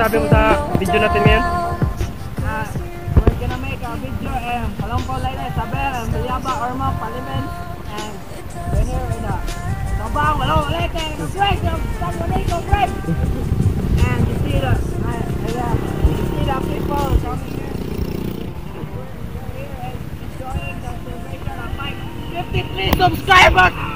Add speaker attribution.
Speaker 1: masasabi mo sa video natin ngayon?
Speaker 2: We're gonna make a video and Palompo Leyte, Saber, and Villaba, Ormo, Palimen, and we're here in the Sabang, Palompo Leyte, the break, the San Juanico break. And you see the people coming here. We're here and enjoying the celebration of my 53 subscribers.